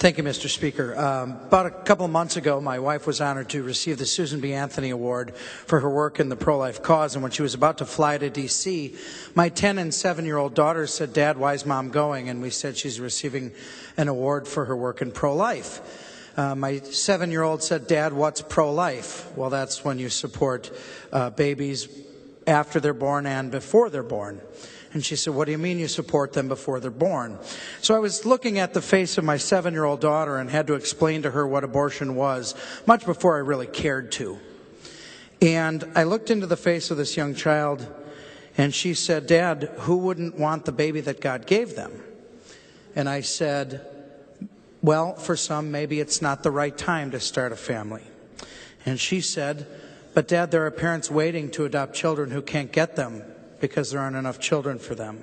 Thank you, Mr. Speaker. About a couple of months ago, my wife was honored to receive the Susan B. Anthony Award for her work in the pro-life cause, and when she was about to fly to D.C., my 10- and 7-year-old daughters said, "Dad, why is Mom going?" And we said she's receiving an award for her work in pro-life. My 7-year-old said, "Dad, what's pro-life?" Well, that's when you support babies after they're born and before they're born. And she said, "What do you mean you support them before they're born?" So I was looking at the face of my 7-year-old daughter and had to explain to her what abortion was, much before I really cared to. And I looked into the face of this young child, and she said, "Dad, who wouldn't want the baby that God gave them?" And I said, "Well, for some, maybe it's not the right time to start a family." And she said, "But Dad, there are parents waiting to adopt children who can't get them because there aren't enough children for them."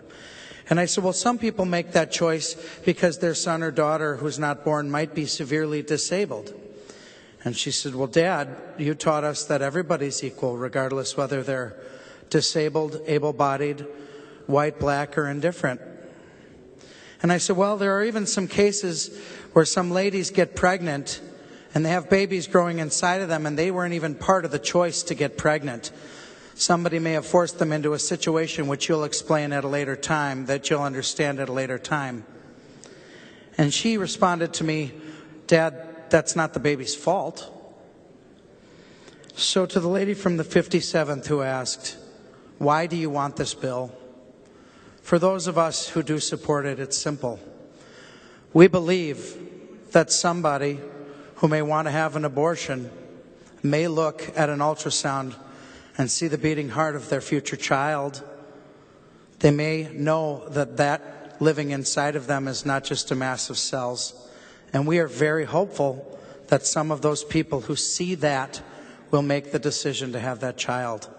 And I said, "Well, some people make that choice because their son or daughter who's not born might be severely disabled." And she said, "Well, Dad, you taught us that everybody's equal, regardless whether they're disabled, able-bodied, white, black, or indifferent." And I said, "Well, there are even some cases where some ladies get pregnant and they have babies growing inside of them and they weren't even part of the choice to get pregnant. Somebody may have forced them into a situation which you'll explain at a later time, that you'll understand at a later time." And she responded to me, "Dad, that's not the baby's fault." So to the lady from the 57th who asked, "Why do you want this bill?" For those of us who do support it, it's simple. We believe that somebody who may want to have an abortion may look at an ultrasound and see the beating heart of their future child. They may know that that living inside of them is not just a mass of cells. And we are very hopeful that some of those people who see that will make the decision to have that child.